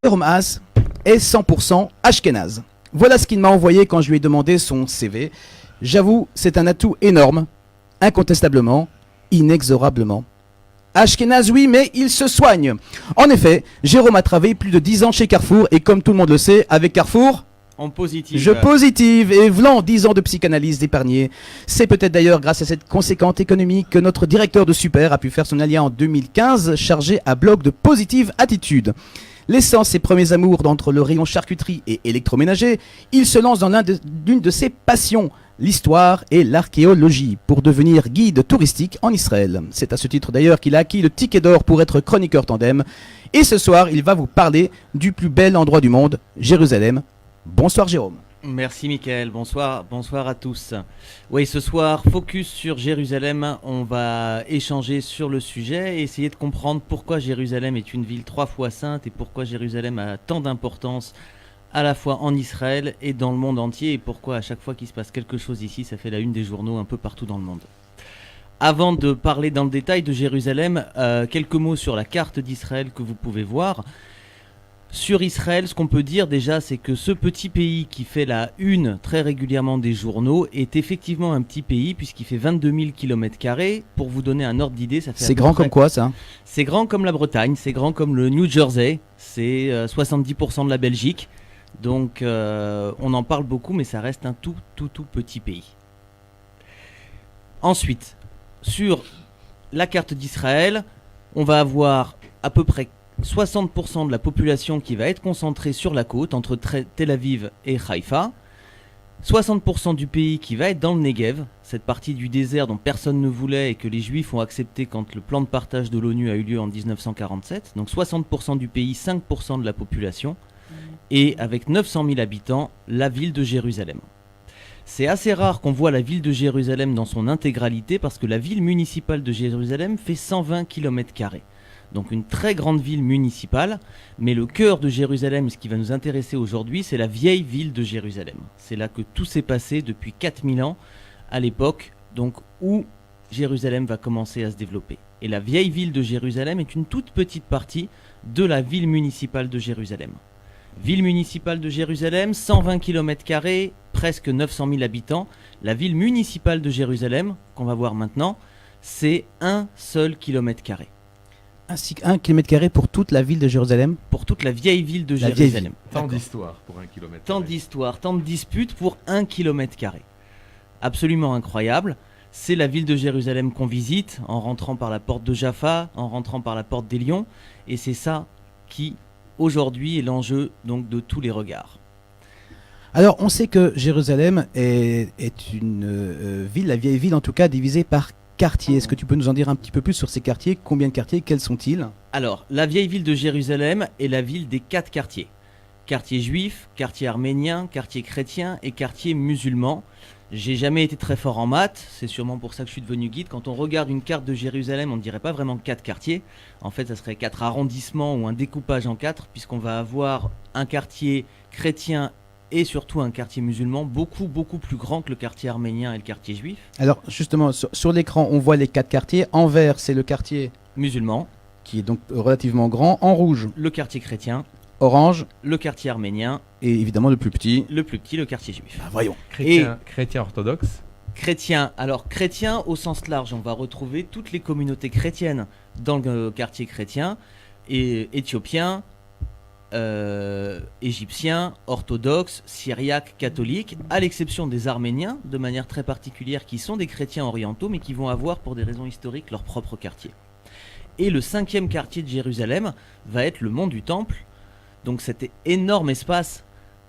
Jérôme Haas est 100% ashkénaze. Voilà ce qu'il m'a envoyé quand je lui ai demandé son CV. J'avoue, c'est un atout énorme, incontestablement, inexorablement. Ashkénaze, oui, mais il se soigne. En effet, Jérôme a travaillé plus de 10 ans chez Carrefour et comme tout le monde le sait, avec Carrefour, en positive. je positive et v'lan 10 ans de psychanalyse d'épargné. C'est peut-être d'ailleurs grâce à cette conséquente économie que notre directeur de Super a pu faire son allié en 2015, chargé à bloc de positive attitude. Laissant ses premiers amours d'entre le rayon charcuterie et électroménager, il se lance dans l'une de ses passions, l'histoire et l'archéologie, pour devenir guide touristique en Israël. C'est à ce titre d'ailleurs qu'il a acquis le ticket d'or pour être chroniqueur tandem. Et ce soir, il va vous parler du plus bel endroit du monde, Jérusalem. Bonsoir Jérôme. Merci Mickaël, bonsoir à tous. Oui, ce soir, focus sur Jérusalem, on va échanger sur le sujet et essayer de comprendre pourquoi Jérusalem est une ville 3 fois sainte et pourquoi Jérusalem a tant d'importance à la fois en Israël et dans le monde entier et pourquoi à chaque fois qu'il se passe quelque chose ici, ça fait la une des journaux un peu partout dans le monde. Avant de parler dans le détail de Jérusalem, quelques mots sur la carte d'Israël que vous pouvez voir. Sur Israël, ce qu'on peut dire déjà, c'est que ce petit pays qui fait la une très régulièrement des journaux est effectivement un petit pays puisqu'il fait 22 000 km². Pour vous donner un ordre d'idée, ça fait... C'est grand comme quoi ça ? C'est grand comme la Bretagne, c'est grand comme le New Jersey, c'est 70% de la Belgique. Donc on en parle beaucoup, mais ça reste un tout petit pays. Ensuite, sur la carte d'Israël, on va avoir à peu près 60% de la population qui va être concentrée sur la côte entre Tel Aviv et Haïfa, 60% du pays qui va être dans le Negev, cette partie du désert dont personne ne voulait et que les Juifs ont accepté quand le plan de partage de l'ONU a eu lieu en 1947, donc 60% du pays, 5% de la population, et avec 900 000 habitants, la ville de Jérusalem. C'est assez rare qu'on voit la ville de Jérusalem dans son intégralité parce que la ville municipale de Jérusalem fait 120 km². Donc une très grande ville municipale, mais le cœur de Jérusalem, ce qui va nous intéresser aujourd'hui, c'est la vieille ville de Jérusalem. C'est là que tout s'est passé depuis 4000 ans, à l'époque donc où Jérusalem va commencer à se développer. Et la vieille ville de Jérusalem est une toute petite partie de la ville municipale de Jérusalem. Ville municipale de Jérusalem, 120 km², presque 900 000 habitants. La ville municipale de Jérusalem, qu'on va voir maintenant, c'est un seul kilomètre carré. 1 km² pour toute la ville de Jérusalem. Pour toute la vieille ville de Jérusalem. Tant d'histoire pour 1 km². Tant d'histoire, tant de disputes pour 1 km². Absolument incroyable. C'est la ville de Jérusalem qu'on visite en rentrant par la porte de Jaffa, en rentrant par la porte des Lions. Et c'est ça qui, aujourd'hui, est l'enjeu donc, de tous les regards. Alors, on sait que Jérusalem est une ville, la vieille ville en tout cas, divisée par quartiers. Est-ce que tu peux nous en dire un petit peu plus sur ces quartiers ? Combien de quartiers ? Quels sont-ils ? Alors, la vieille ville de Jérusalem est la ville des 4 quartiers. Quartier juif, quartier arménien, quartier chrétien et quartier musulman. J'ai jamais été très fort en maths, c'est sûrement pour ça que je suis devenu guide. Quand on regarde une carte de Jérusalem, on ne dirait pas vraiment 4 quartiers. En fait, ça serait 4 arrondissements ou un découpage en 4, puisqu'on va avoir un quartier chrétien et surtout un quartier musulman beaucoup plus grand que le quartier arménien et le quartier juif. Alors justement, sur l'écran, on voit les 4 quartiers. En vert, c'est le quartier musulman, qui est donc relativement grand. En rouge, le quartier chrétien. Orange, le quartier arménien. Et évidemment le plus petit, le quartier juif. Ben voyons. Chrétien orthodoxe. Chrétien, alors chrétien au sens large, on va retrouver toutes les communautés chrétiennes dans le quartier chrétien, et éthiopiens, égyptiens, orthodoxes, syriaques, catholiques, à l'exception des Arméniens, de manière très particulière, qui sont des chrétiens orientaux, mais qui vont avoir, pour des raisons historiques, leur propre quartier. Et le 5e quartier de Jérusalem va être le mont du Temple, donc cet énorme espace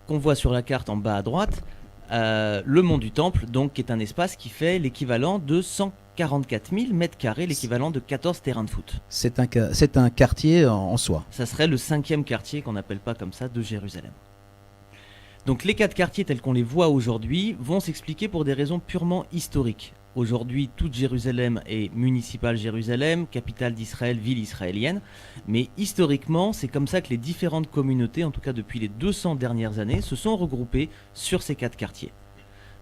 qu'on voit sur la carte en bas à droite, le mont du Temple, donc, qui est un espace qui fait l'équivalent de 144 000 m², l'équivalent de 14 terrains de foot. C'est un quartier en soi. Ça serait le 5e quartier, qu'on n'appelle pas comme ça, de Jérusalem. Donc les 4 quartiers tels qu'on les voit aujourd'hui vont s'expliquer pour des raisons purement historiques. Aujourd'hui, toute Jérusalem est municipale Jérusalem, capitale d'Israël, ville israélienne. Mais historiquement, c'est comme ça que les différentes communautés, en tout cas depuis les 200 dernières années, se sont regroupées sur ces 4 quartiers.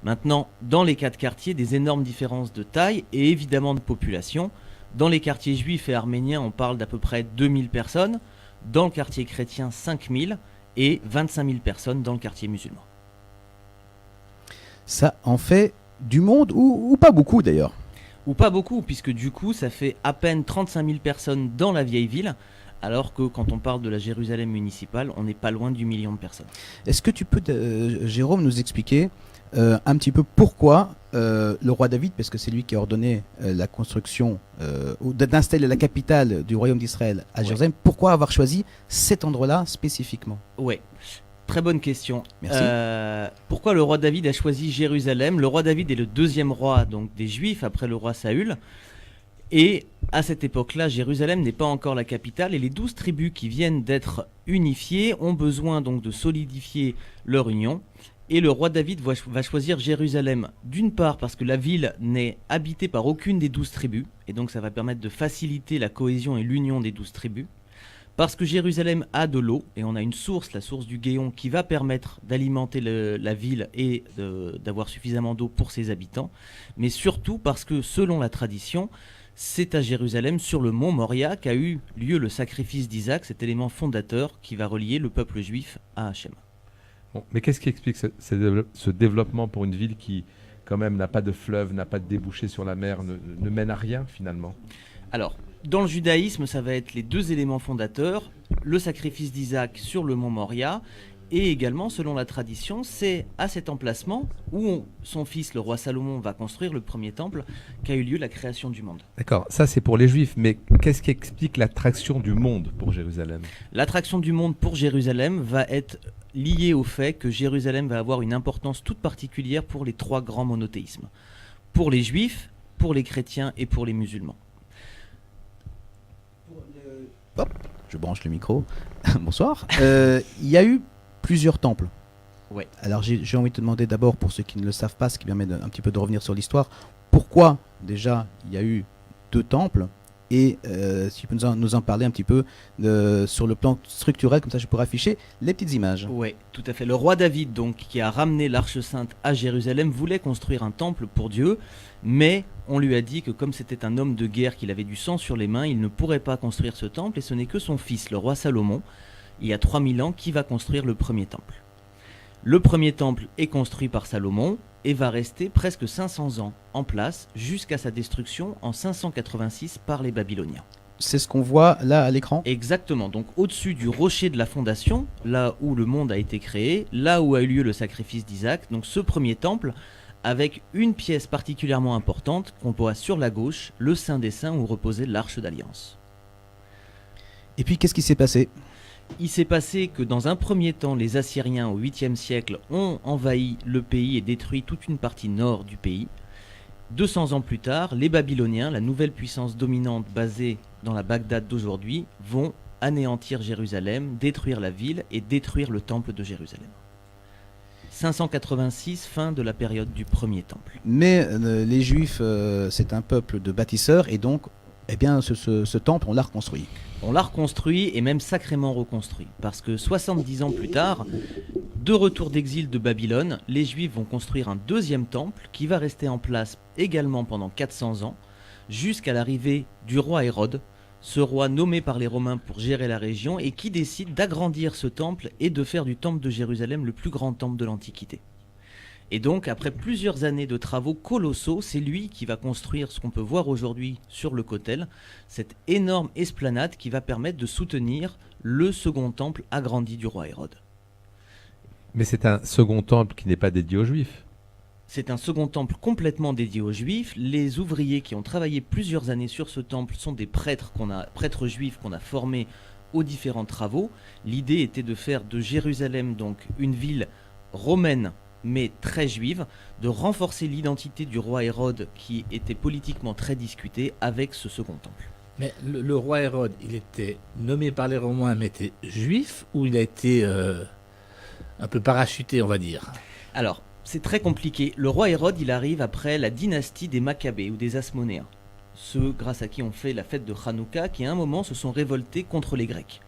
Maintenant, dans les 4 quartiers, des énormes différences de taille et évidemment de population. Dans les quartiers juifs et arméniens, on parle d'à peu près 2000 personnes. Dans le quartier chrétien, 5000 et 25 000 personnes dans le quartier musulman. Ça en fait du monde ou pas beaucoup d'ailleurs. Ou pas beaucoup, puisque du coup, ça fait à peine 35 000 personnes dans la vieille ville, alors que quand on parle de la Jérusalem municipale, on n'est pas loin du million de personnes. Est-ce que tu peux, Jérôme, nous expliquer un petit peu pourquoi le roi David, parce que c'est lui qui a ordonné la construction, d'installer la capitale du royaume d'Israël à Jérusalem, pourquoi avoir choisi cet endroit-là spécifiquement? Ouais. Très bonne question. Merci. Pourquoi le roi David a choisi Jérusalem? Le roi David est le 2e roi donc, des Juifs après le roi Saül. Et à cette époque-là, Jérusalem n'est pas encore la capitale et les 12 tribus qui viennent d'être unifiées ont besoin donc de solidifier leur union. Et le roi David va choisir Jérusalem d'une part parce que la ville n'est habitée par aucune des 12 tribus et donc ça va permettre de faciliter la cohésion et l'union des 12 tribus. Parce que Jérusalem a de l'eau, et on a une source, la source du Guéon, qui va permettre d'alimenter la ville et d'avoir suffisamment d'eau pour ses habitants. Mais surtout parce que, selon la tradition, c'est à Jérusalem, sur le mont Moria, qu'a eu lieu le sacrifice d'Isaac, cet élément fondateur qui va relier le peuple juif à Hachem. Bon, mais qu'est-ce qui explique ce développement pour une ville qui, quand même, n'a pas de fleuve, n'a pas de débouché sur la mer, ne mène à rien, finalement? Alors, dans le judaïsme, ça va être les 2 éléments fondateurs, le sacrifice d'Isaac sur le mont Moria, et également, selon la tradition, c'est à cet emplacement où son fils, le roi Salomon, va construire le premier temple, qu'a eu lieu la création du monde. D'accord, ça c'est pour les Juifs, mais qu'est-ce qui explique l'attraction du monde pour Jérusalem? L'attraction du monde pour Jérusalem va être liée au fait que Jérusalem va avoir une importance toute particulière pour les 3 grands monothéismes. Pour les Juifs, pour les chrétiens et pour les musulmans. Hop, je branche le micro. Bonsoir. Il y a eu plusieurs temples. Ouais. Alors j'ai envie de te demander d'abord, pour ceux qui ne le savent pas, ce qui permet un petit peu de revenir sur l'histoire, pourquoi déjà il y a eu 2 temples et si tu peux nous en parler un petit peu sur le plan structurel, comme ça je pourrais afficher les petites images. Oui, tout à fait. Le roi David, donc, qui a ramené l'Arche Sainte à Jérusalem, voulait construire un temple pour Dieu, mais on lui a dit que comme c'était un homme de guerre, qu'il avait du sang sur les mains, il ne pourrait pas construire ce temple, et ce n'est que son fils, le roi Salomon, il y a 3000 ans, qui va construire le premier temple. Le premier temple est construit par Salomon et va rester presque 500 ans en place jusqu'à sa destruction en 586 par les Babyloniens. C'est ce qu'on voit là à l'écran? Exactement, donc au-dessus du rocher de la fondation, là où le monde a été créé, là où a eu lieu le sacrifice d'Isaac, donc ce premier temple, avec une pièce particulièrement importante qu'on voit sur la gauche, le Saint des Saints où reposait l'Arche d'Alliance. Et puis qu'est-ce qui s'est passé? Il s'est passé que dans un premier temps, les Assyriens au 8e siècle ont envahi le pays et détruit toute une partie nord du pays. 200 ans plus tard, les Babyloniens, la nouvelle puissance dominante basée dans la Bagdad d'aujourd'hui, vont anéantir Jérusalem, détruire la ville et détruire le temple de Jérusalem. 586, fin de la période du premier temple. Mais les Juifs, c'est un peuple de bâtisseurs et donc eh bien, ce temple, on l'a reconstruit. On l'a reconstruit et même sacrément reconstruit. Parce que 70 ans plus tard, de retour d'exil de Babylone, les Juifs vont construire un deuxième temple qui va rester en place également pendant 400 ans, jusqu'à l'arrivée du roi Hérode, ce roi nommé par les Romains pour gérer la région et qui décide d'agrandir ce temple et de faire du temple de Jérusalem le plus grand temple de l'Antiquité. Et donc, après plusieurs années de travaux colossaux, c'est lui qui va construire ce qu'on peut voir aujourd'hui sur le Kotel, cette énorme esplanade qui va permettre de soutenir le second temple agrandi du roi Hérode. Mais c'est un second temple qui n'est pas dédié aux Juifs. C'est un second temple complètement dédié aux Juifs. Les ouvriers qui ont travaillé plusieurs années sur ce temple sont des prêtres juifs qu'on a formés aux différents travaux. L'idée était de faire de Jérusalem donc une ville romaine mais très juive, de renforcer l'identité du roi Hérode qui était politiquement très discuté avec ce second temple. Mais le roi Hérode, il était nommé par les Romains mais était juif ou il a été un peu parachuté, on va dire? Alors, c'est très compliqué. Le roi Hérode, il arrive après la dynastie des Maccabées ou des Asmonéens. Ceux grâce à qui on fait la fête de Hanouka, qui à un moment se sont révoltés contre les Grecs.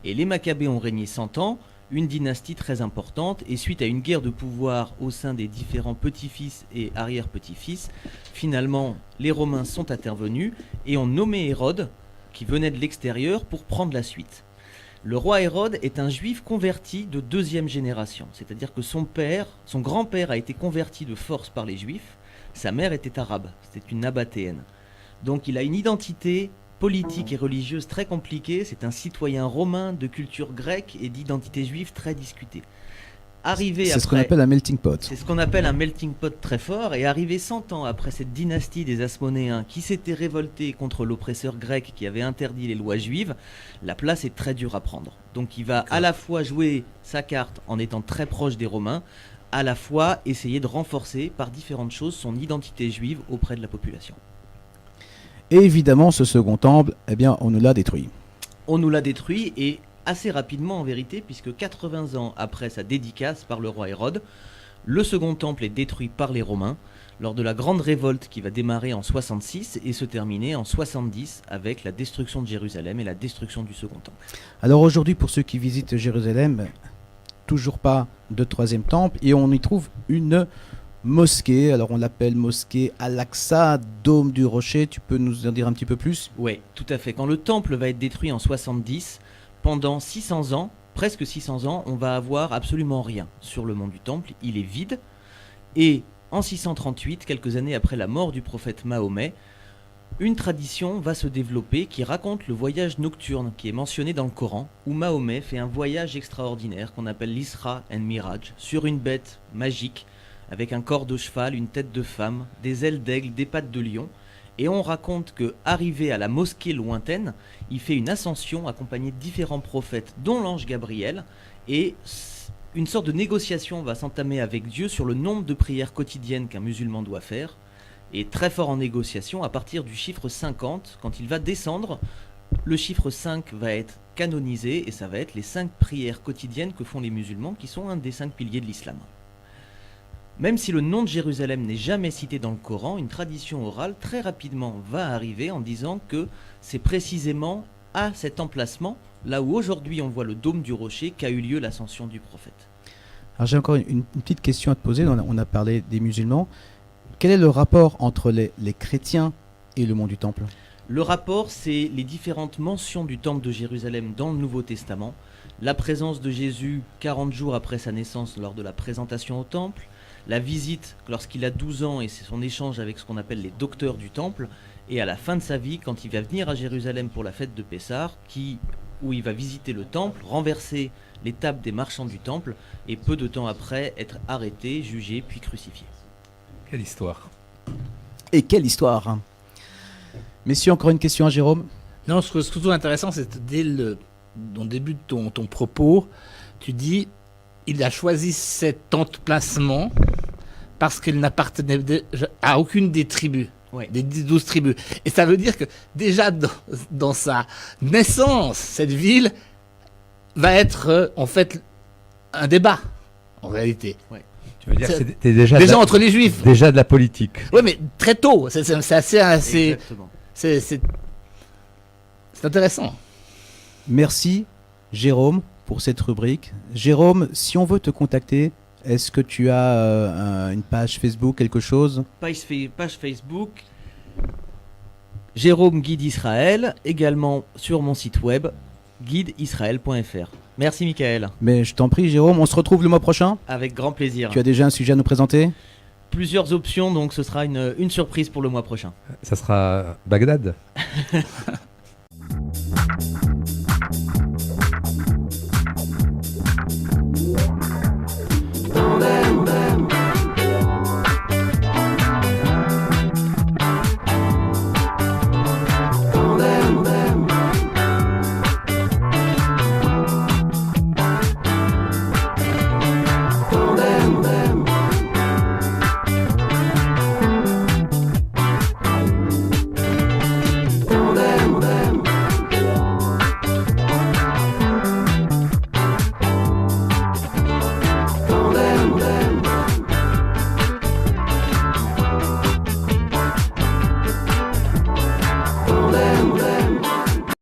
Et les Maccabées ont régné 100 ans, une dynastie très importante, et suite à une guerre de pouvoir au sein des différents petits-fils et arrière-petits-fils, finalement les Romains sont intervenus et ont nommé Hérode, qui venait de l'extérieur, pour prendre la suite. Le roi Hérode est un juif converti de 2e génération, c'est-à-dire que son grand-père a été converti de force par les juifs, sa mère était arabe, c'était une nabatéenne. Donc il a une identité politique et religieuse très compliquée, c'est un citoyen romain de culture grecque et d'identité juive très discutée. C'est ce qu'on appelle un melting pot. C'est ce qu'on appelle un melting pot très fort, et arrivé 100 ans après cette dynastie des Asmonéens qui s'était révoltée contre l'oppresseur grec qui avait interdit les lois juives, la place est très dure à prendre. Donc il va à la fois jouer sa carte en étant très proche des Romains, à la fois essayer de renforcer par différentes choses son identité juive auprès de la population. Et évidemment, ce second temple, eh bien, on nous l'a détruit. On nous l'a détruit, et assez rapidement en vérité, puisque 80 ans après sa dédicace par le roi Hérode, le second temple est détruit par les Romains lors de la grande révolte qui va démarrer en 66 et se terminer en 70 avec la destruction de Jérusalem et la destruction du second temple. Alors aujourd'hui, pour ceux qui visitent Jérusalem, toujours pas de troisième temple, et on y trouve une mosquée. Alors on l'appelle mosquée Al-Aqsa, dôme du rocher. Tu peux nous en dire un petit peu plus ? Oui, tout à fait. Quand le temple va être détruit en 70, pendant 600 ans, presque 600 ans, on va avoir absolument rien sur le mont du Temple. Il est vide. Et en 638, quelques années après la mort du prophète Mahomet, une tradition va se développer qui raconte le voyage nocturne qui est mentionné dans le Coran, où Mahomet fait un voyage extraordinaire qu'on appelle l'Isra and Miraj, sur une bête magique, avec un corps de cheval, une tête de femme, des ailes d'aigle, des pattes de lion. Et on raconte que, arrivé à la mosquée lointaine, il fait une ascension accompagné de différents prophètes, dont l'ange Gabriel, et une sorte de négociation va s'entamer avec Dieu sur le nombre de prières quotidiennes qu'un musulman doit faire, et très fort en négociation à partir du chiffre 50. Quand il va descendre, le chiffre 5 va être canonisé, et ça va être les 5 prières quotidiennes que font les musulmans, qui sont un des 5 piliers de l'islam. Même si le nom de Jérusalem n'est jamais cité dans le Coran, une tradition orale très rapidement va arriver en disant que c'est précisément à cet emplacement, là où aujourd'hui on voit le dôme du rocher, qu'a eu lieu l'ascension du prophète. Alors j'ai encore une petite question à te poser. On a parlé des musulmans. Quel est le rapport entre les chrétiens et le mont du Temple ? Le rapport, c'est les différentes mentions du temple de Jérusalem dans le Nouveau Testament, la présence de Jésus 40 jours après sa naissance lors de la présentation au temple, la visite lorsqu'il a 12 ans et c'est son échange avec ce qu'on appelle les docteurs du temple, et à la fin de sa vie, quand il va venir à Jérusalem pour la fête de Pessah, où il va visiter le temple, renverser les tables des marchands du temple, et peu de temps après être arrêté, jugé, puis crucifié. Quelle histoire. Et quelle histoire, hein. Messieurs, encore une question à Jérôme ? Non, ce que je trouve intéressant, c'est que dès le début de ton propos, tu dis il a choisi cet emplacement parce qu'il n'appartenait à aucune des tribus, Ouais. des 12 tribus. Et ça veut dire que déjà dans sa naissance, cette ville va être en fait un débat, en réalité. Tu veux dire que C'est- c'était déjà, Déjà entre les juifs. déjà de la politique. Oui, mais très tôt. C'est assez Exactement. c'est intéressant. Merci Jérôme pour cette rubrique. Jérôme, si on veut te contacter, est-ce que tu as une page Facebook, quelque chose ? Page Facebook, Jérôme Guide Israël, également sur mon site web, guideisraël.fr. Merci Michael, Mais je t'en prie Jérôme, on se retrouve le mois prochain. avec grand plaisir. Tu as déjà un sujet à nous présenter ? Plusieurs options, donc ce sera une surprise pour le mois prochain. Ça sera Bagdad.